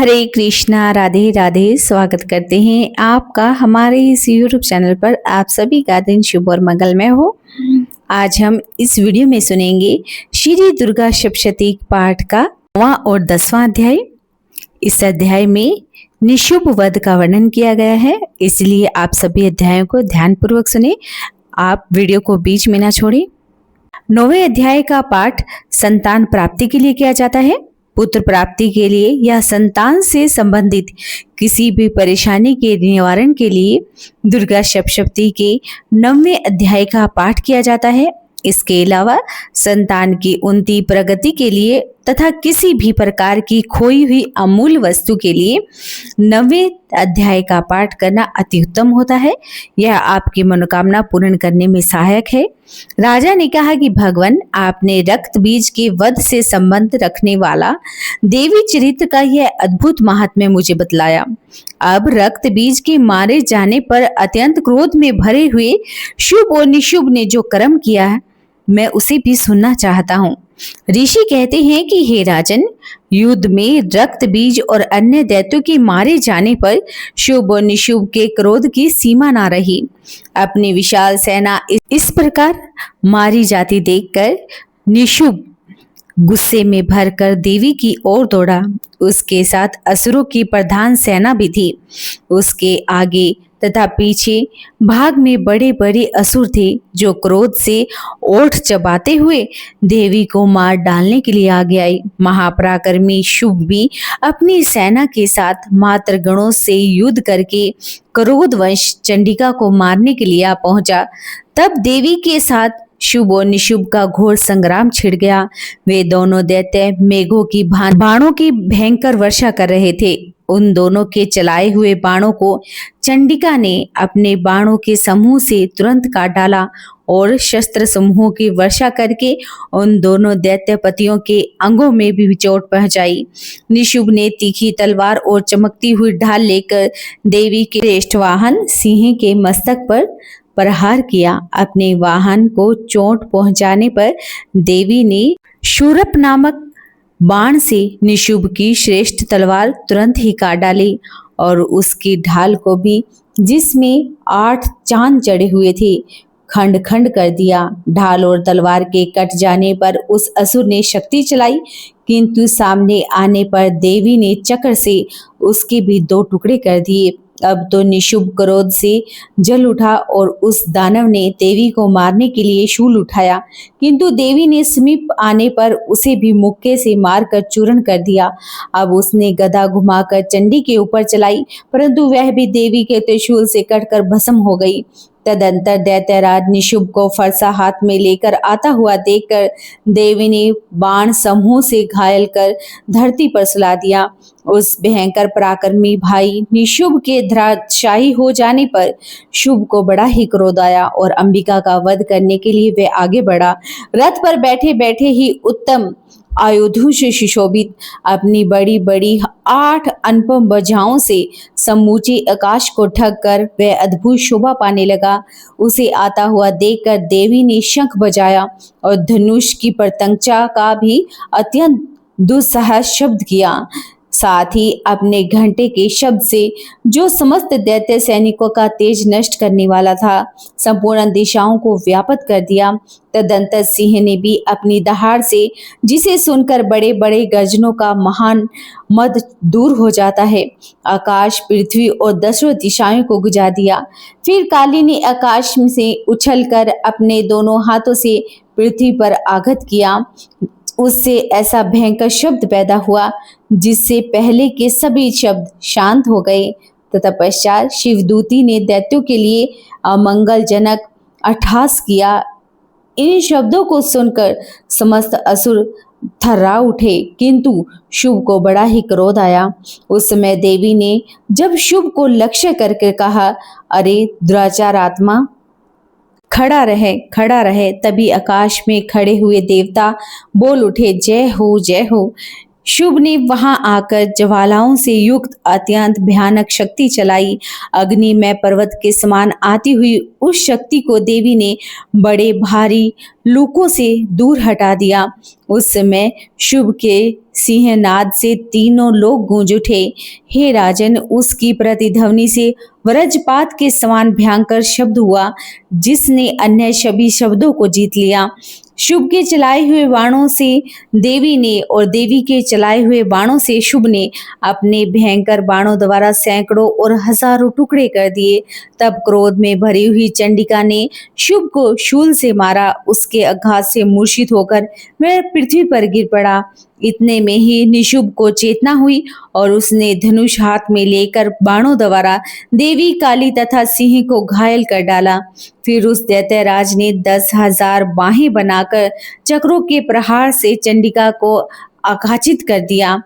हरे कृष्णा, राधे राधे। स्वागत करते हैं आपका हमारे इस यूट्यूब चैनल पर। आप सभी का दिन शुभ और मंगलमय हो। आज हम इस वीडियो में सुनेंगे श्री दुर्गा सप्तशती पाठ का 9वां और 10वां अध्याय। इस अध्याय में निशुभ वध का वर्णन किया गया है, इसलिए आप सभी अध्यायों को ध्यानपूर्वक सुने। आप वीडियो को बीच में ना छोड़ें। 9वें अध्याय का पाठ संतान प्राप्ति के लिए किया जाता है। पुत्र प्राप्ति के लिए या संतान से संबंधित किसी भी परेशानी के निवारण के लिए दुर्गा सप्तशती के 9वें अध्याय का पाठ किया जाता है। इसके अलावा संतान की उन्नति प्रगति के लिए तथा किसी भी प्रकार की खोई हुई अमूल्य वस्तु के लिए 9वें अध्याय का पाठ करना अति उत्तम होता है। यह आपकी मनोकामना पूर्ण करने में सहायक है। राजा ने कहा कि भगवान, आपने रक्त बीज के वध से संबंध रखने वाला देवी चरित्र का यह अद्भुत महात्म्य मुझे बतलाया। अब रक्त बीज के मारे जाने पर अत्यंत क्रोध में भरे हुए शुभ और निशुभ ने जो कर्म किया है, मैं उसे भी सुनना चाहता हूँ। ऋषि कहते हैं कि हे राजन, युद्ध में रक्त बीज और अन्य दैत्यों के मारे जाने पर शुभ और निशुभ के क्रोध की सीमा ना रही। अपनी विशाल सेना इस प्रकार मारी जाती देखकर निशुभ गुस्से में भरकर देवी की ओर दौड़ा। उसके साथ असुरों की प्रधान सेना भी थी। उसके आगे तथा पीछे भाग में बड़े बड़े असुर थे, जो क्रोध से ओठ चबाते हुए देवी को मार डालने के लिए आगे आई। महापराक्रमी शुभ भी अपनी सेना के साथ मात्र गणों से युद्ध करके क्रोधवश चंडिका को मारने के लिए आ पहुंचा। तब देवी के साथ शुभ और निशुभ का घोर संग्राम छिड़ गया। वे दोनों दैत्य मेघों की बाणों की भयंकर वर्षा कर रहे थे। उन दोनों के चलाए हुए बाणों को चंडिका ने अपने बाणों के समूह से तुरंत काट डाला और शस्त्र समूहों की वर्षा करके उन दोनों दैत्यपतियों के अंगों में भी चोट पहुंचाई। निशुभ ने तीखी तलवार और चमकती हुई ढाल लेकर देवी के श्रेष्ठ वाहन सिंह के मस्तक पर प्रहार किया। अपने वाहन को चोट पहुंचाने पर देवी ने शूरप नामक बाण से निशुभ की श्रेष्ठ तलवार तुरंत ही काट डाली और उसकी ढाल को भी, जिसमें 8 चांद चढ़े हुए थे, खंड खंड कर दिया। ढाल और तलवार के कट जाने पर उस असुर ने शक्ति चलाई, किंतु सामने आने पर देवी ने चक्र से उसके भी 2 टुकड़े कर दिए। अब तो निशुभ क्रोध से जल उठा और उस दानव ने देवी को मारने के लिए शूल उठाया, किंतु देवी ने समीप आने पर उसे भी मुक्के से मारकर चूर्ण कर दिया। अब उसने गदा घुमाकर चंडी के ऊपर चलाई, परंतु वह भी देवी के त्रिशूल से कटकर भस्म हो गई। तदंतर दैत्यराज निशुभ को फरसा हाथ में लेकर आता हुआ देखकर देवी ने बाण समूह से घायल कर धरती पर सुला दिया। उस भयंकर पराक्रमी भाई निशुभ के धराशायी हो जाने पर शुभ को बड़ा ही क्रोध आया और अंबिका का वध करने के लिए वह आगे बढ़ा। रथ पर बैठे बैठे ही उत्तम आयुधों से सुशोभित अपनी बड़ी बड़ी 8 अनुपम भुजाओं से समूचे आकाश को ढक कर वह अद्भुत शोभा पाने लगा। उसे आता हुआ देखकर देवी ने शंख बजाया और धनुष की प्रत्यंचा का भी अत्यंत दुस्सह शब्द किया। साथ ही अपने घंटे के शब्द से, जो समस्त दैत्य सैनिकों का तेज नष्ट करने वाला था, संपूर्ण दिशाओं को व्याप्त कर दिया। तदंतर सिंह ने भी अपनी दहाड़ से, जिसे सुनकर बड़े बड़े गर्जनों का महान मद दूर हो जाता है, आकाश, पृथ्वी और 10 दिशाओं को गुजा दिया। फिर काली ने आकाश से उछलकर अपने दोनों हाथों से पृथ्वी पर आघात किया। उससे ऐसा भयंकर शब्द पैदा हुआ जिससे पहले के सभी शब्द शांत हो गए। तत्पश्चात शिवदूती ने दैत्यों के लिए अमंगलजनक अट्टहास किया। इन शब्दों को सुनकर समस्त असुर थर्रा उठे, किंतु शुभ को बड़ा ही क्रोध आया। उस समय देवी ने जब शुभ को लक्ष्य करके कहा, अरे दुराचार आत्मा, खड़ा रहे खड़ा रहे। तभी आकाश में खड़े हुए देवता बोल उठे, जय हो जय हो। शुभ ने वहां आकर ज्वालाओं से युक्त अत्यंत भयानक शक्ति चलाई। अग्नि में पर्वत के समान आती हुई उस शक्ति को देवी ने बड़े भारी लूकों से दूर हटा दिया। उस समय शुभ के सिंहनाद से तीनों लोग गूंज उठे। हे राजन, उसकी प्रतिध्वनि से वज्रपात के समान भयंकर शब्द हुआ, जिसने अन्य सभी शब्दों को जीत लिया। शुभ के चलाए हुए बाणों से देवी ने और देवी के चलाए हुए बाणों से शुभ ने अपने भयंकर बाणों द्वारा सैकड़ों और हजारों टुकड़े कर दिए। तब क्रोध में भरी हुई चंडिका ने शुभ को शूल से मारा। उसके आघात से मूर्छित होकर वह पृथ्वी पर गिर पड़ा। इतने में ही निशुभ को चेतना हुई और उसने धनुष हाथ में लेकर बाणों द्वारा देवी, काली तथा सिंह को घायल कर डाला। फिर उस दैत्यराज ने 10,000 बाहें बनाकर चक्रों के प्रहार से चंडिका को आघाचित कर दिया।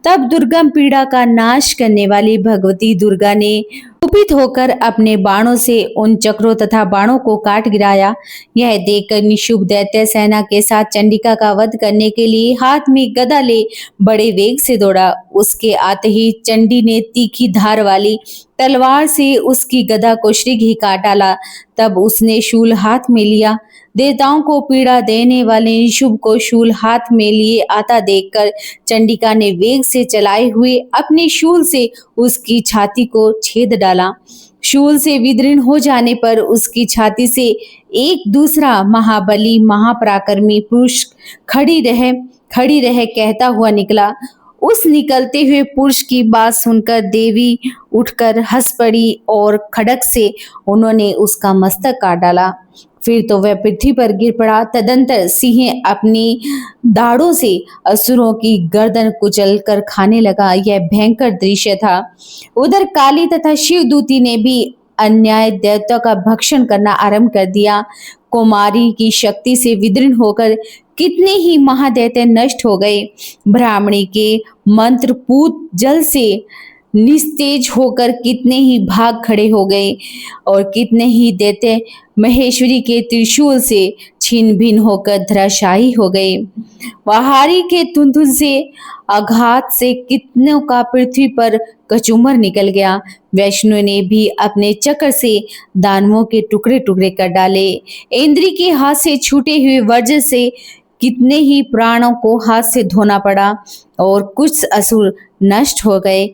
तब दुर्गम पीड़ा का नाश करने वाली भगवती दुर्गा ने कुपित होकर अपने बाणों से उन चक्रों तथा बाणों को काट गिराया। यह देखकर निशुभ दैत्य सेना के साथ चंडिका का वध करने के लिए हाथ में गदा ले बड़े वेग से दौड़ा। उसके आते ही चंडी ने तीखी धार वाली तलवार से उसकी गदा को शीघ्र ही काट डाला। तब उसने शूल हाथ में लिया। देवताओं को पीड़ा देने वाले निशुभ को शूल हाथ में लिए आता देखकर चंडिका ने वेग से चलाए हुए अपने शूल से उसकी छाती को छेद डाला। शूल से विदीर्ण हो जाने पर उसकी छाती से एक दूसरा महाबली महापराक्रमी पुरुष खड़ी रह कहता हुआ निकला। उस निकलते हुए पुरुष की बात सुनकर देवी उठकर हंस पड़ी और खड्ग से उन्होंने उसका मस्तक काट डाला। फिर तो वह पृथ्वी पर गिर पड़ा। तदंतर सिंह अपनी दाढ़ों से असुरों की गर्दन कुचल कर खाने लगा। यह भयंकर दृश्य था। उधर काली तथा शिवदूती ने भी अन्याय दैत्यों का भक्षण करना आरंभ कर दिया। कुमारी की शक्ति से विदीर्ण होकर कितने ही महादैत्य नष्ट हो गए। ब्राह्मणी के मंत्रपूत जल से निस्तेज होकर कितने ही भाग खड़े हो गए और कितने ही दैत्य महेश्वरी के त्रिशूल से छीन भिन्न होकर धराशायी हो गए। वहारी के तुंतुन से आघात से कितनों का पृथ्वी पर कचूमर निकल गया। वैष्णो ने भी अपने चक्र से दानवों के टुकड़े टुकड़े कर डाले। इंद्री के हाथ से छूटे हुए वज्र से कितने ही प्राणों को हाथ से धोना पड़ा और कुछ असुर नष्ट हो गए,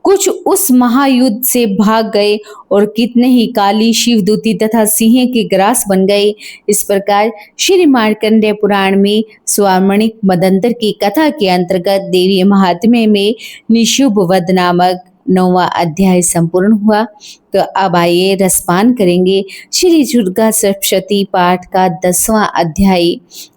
कुछ उस महायुद्ध से भाग गए और कितने ही काली शिवदूती तथा सिंह के ग्रास बन गए। इस प्रकार श्री मार्कंडेय पुराण में स्वार्मणिक मदंतर की कथा के अंतर्गत देवी महात्म्य में निशुभ वध नामक 9वां अध्याय संपूर्ण हुआ। तो अब आइए रसपान करेंगे श्री दुर्गा सप्तशती पाठ का 10वां अध्याय।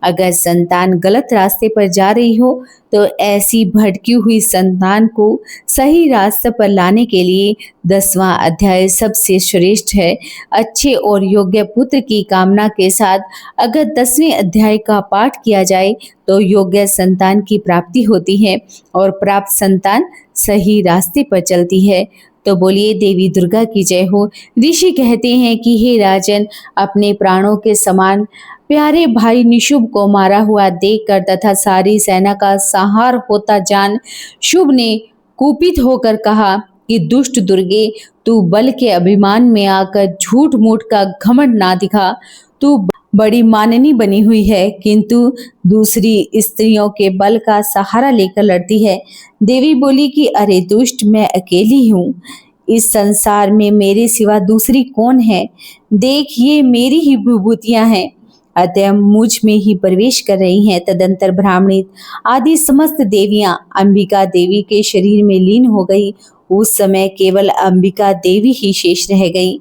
अगर संतान गलत रास्ते पर जा रही हो तो ऐसी भटकी हुई संतान को सही रास्ते पर लाने के लिए 10वां अध्याय सबसे श्रेष्ठ है। अच्छे और योग्य पुत्र की कामना के साथ अगर 10वें अध्याय का पाठ किया जाए तो योग्य संतान की प्राप्ति होती है और प्राप्त संतान सही रास्ते पर चलती है। तो बोलिए देवी दुर्गा की जय हो। ऋषि कहते हैं कि हे राजन, अपने प्राणों के समान प्यारे भाई निशुभ को मारा हुआ देखकर तथा सारी सेना का संहार होता जान शुभ ने कुपित होकर कहा कि दुष्ट दुर्गे, तू बल के अभिमान में आकर झूठ मूठ का घमंड ना दिखा। तू बड़ी माननी बनी हुई है किंतु दूसरी स्त्रियों के बल का सहारा लेकर लड़ती है। देवी बोली कि अरे दुष्ट, मैं अकेली हूँ। इस संसार में मेरे सिवा दूसरी कौन है? देख, ये मेरी ही विभूतियां हैं, अतः मुझ में ही प्रवेश कर रही हैं। तदंतर ब्राह्मणी आदि समस्त देवियां अंबिका देवी के शरीर में लीन हो गई। उस समय केवल अंबिका देवी ही शेष रह गई।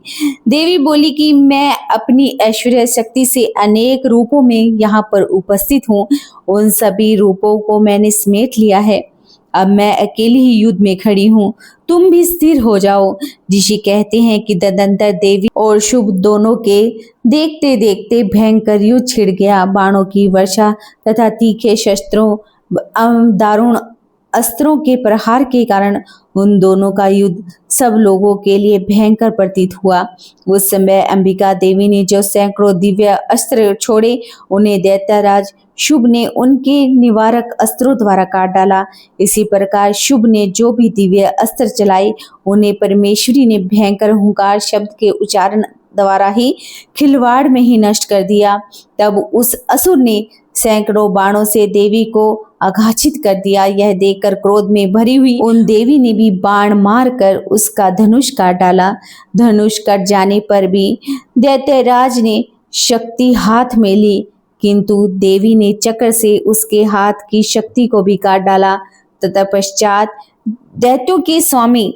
देवी बोली कि मैं अपनी ऐश्वर्य शक्ति से अनेक रूपों में यहाँ पर उपस्थित हूँ। उन सभी रूपों को मैंने समेट लिया है। अब मैं अकेली ही युद्ध में खड़ी हूँ, तुम भी स्थिर हो जाओ। ऋषि कहते हैं कि तदंतर देवी और शुभ दोनों के देखते देखते भयंकर युद्ध छिड़ गया। बाणों की वर्षा तथा तीखे शस्त्रों दारुण अस्त्रों के प्रहार के कारण उन दोनों का युद्ध सब लोगों के लिए भयंकर प्रतीत हुआ। उस समय अंबिका देवी ने जो सैकड़ों दिव्य अस्त्र छोड़े, उन्हें दैत्यराज शुभ ने उनके निवारक अस्त्रों द्वारा काट डाला। इसी प्रकार शुभ ने जो भी दिव्य अस्त्र चलाई उन्हें परमेश्वरी ने भयंकर हुंकार शब्द के उच्चारण द्वारा ही खिलवाड़ में ही नष्ट कर दिया। तब उस असुर ने सैकड़ों बाणों से देवी को आघाचित कर दिया। यह देखकर क्रोध में भरी हुई उन देवी ने भी बाण मारकर उसका धनुष काट डाला। धनुष कट जाने पर भी दैत्यराज ने शक्ति हाथ में ली, किंतु देवी ने चक्र से उसके हाथ की शक्ति को भी काट डाला। तत्पश्चात दैत्यों के स्वामी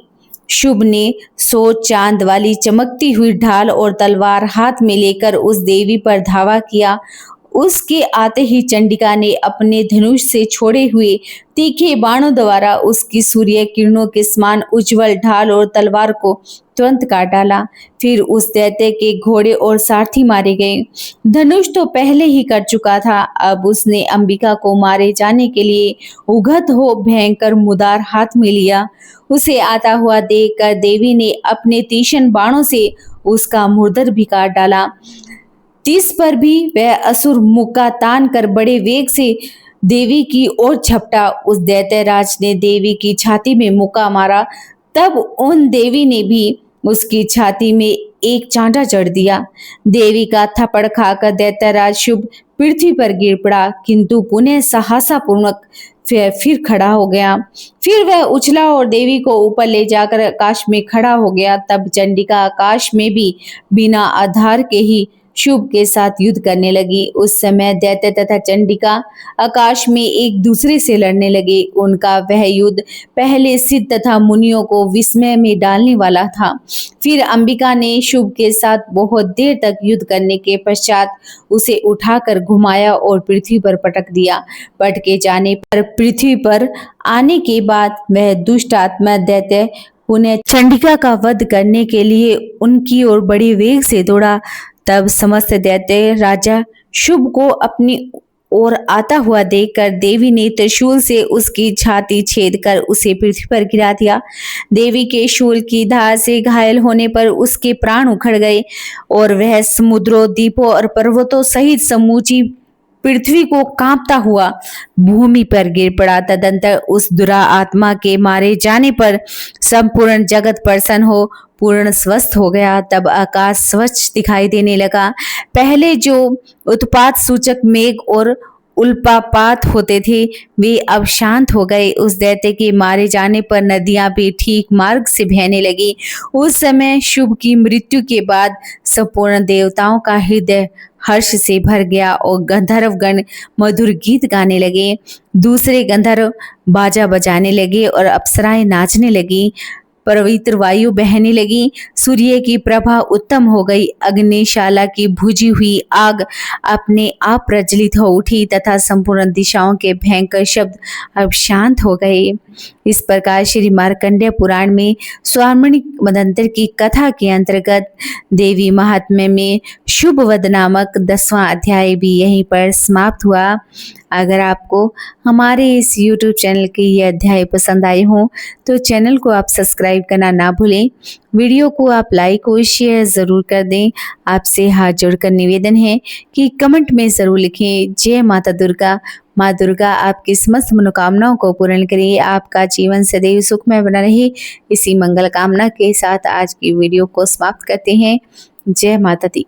शुभ ने 100 चांद वाली चमकती हुई ढाल और तलवार हाथ में लेकर उस देवी पर धावा किया। उसके आते ही चंडिका ने अपने धनुष से छोड़े हुए तीखे बाणों द्वारा उसकी सूर्य किरणों के समान उज्जवल ढाल और तलवार को तुरंत काट डाला। फिर उस दैत्य के घोड़े और सारथी मारे गए। धनुष तो पहले ही कट चुका था, अब उसने अंबिका को मारे जाने के लिए उगत हो भयंकर मुदार हाथ में लिया। उसे आता हुआ देखकर देवी ने अपने तीक्ष्ण बाणों से उसका मुर्दर भी काट डाला। तिस पर भी वह असुर मुक्का तान कर बड़े वेग से देवी की ओर झपटा। उस दैत्यराज ने देवी की छाती में मुक्का मारा, तब उन देवी ने भी उसकी छाती में एक चांटा जड़ दिया। देवी का थप्पड़ खाकर दैत्यराज शुभ पृथ्वी पर गिर पड़ा, किंतु पुनः साहसपूर्वक फिर खड़ा हो गया। फिर वह उछला और देवी को ऊपर ले जाकर आकाश में खड़ा हो गया। तब चंडिका आकाश में भी बिना आधार के ही शुभ के साथ युद्ध करने लगी। उस समय दैत्य तथा चंडिका आकाश में एक दूसरे से लड़ने लगे। उनका वह युद्ध पहले सिद्ध तथा मुनियों को विस्मय में डालने वाला था। फिर अंबिका ने शुभ के साथ बहुत देर तक युद्ध करने के पश्चात उसे उठाकर घुमाया और पृथ्वी पर पटक दिया। पटके जाने पर पृथ्वी पर आने के बाद वह दुष्ट आत्मा दैत्य पुनः चंडिका का वध करने के लिए उनकी ओर बड़ी वेग से दौड़ा। तब समस्त दैत्य राजा शुभ को अपनी ओर आता हुआ देखकर देवी ने त्रिशूल से उसकी छाती छेद कर उसे पृथ्वी पर गिरा दिया। देवी के शूल की धार से घायल होने पर उसके प्राण उखड़ गए और वह समुद्रों, द्वीपों और पर्वतों सहित समूची पृथ्वी को कांपता हुआ भूमि पर गिर पड़ा। तदंतर उस दुरा आत्मा के मारे जाने पर संपूर्ण जगत प्रसन्न हो पूर्ण स्वस्थ हो गया। तब आकाश स्वच्छ दिखाई देने लगा। पहले जो उत्पात सूचक मेघ और उल्कापात होते थे वे अब शांत हो गए। उस दैत्य के मारे जाने पर नदियां भी ठीक मार्ग से बहने लगी। उस समय शुभ की मृत्यु के बाद संपूर्ण देवताओं का हृदय हर्ष से भर गया और गंधर्व गण मधुर गीत गाने लगे। दूसरे गंधर्व बाजा बजाने लगे और अप्सराएं नाचने लगी। पवित्र वायु बहने लगी। सूर्य की प्रभा उत्तम हो गई। अग्निशाला की भुजी हुई आग अपने आप प्रज्वलित हो उठी तथा संपूर्ण दिशाओं के भयंकर शब्द अब शांत हो गए। इस प्रकार श्री मार्कंडेय पुराण में स्वार्मणिक मदंतर की कथा के अंतर्गत देवी महात्म्य में शुभ वध नामक 10वां अध्याय भी यहीं पर समाप्त हुआ। अगर आपको हमारे इस YouTube चैनल के ये अध्याय पसंद आए हों तो चैनल को आप सब्सक्राइब करना ना भूलें। वीडियो को आप लाइक और शेयर ज़रूर कर दें। आपसे हाथ जोड़कर निवेदन है कि कमेंट में ज़रूर लिखें जय माता दुर्गा। माँ दुर्गा आपकी समस्त मनोकामनाओं को पूर्ण करे, आपका जीवन सदैव सुखमय बना रहे। इसी मंगल कामना के साथ आज की वीडियो को समाप्त करते हैं। जय माता दी।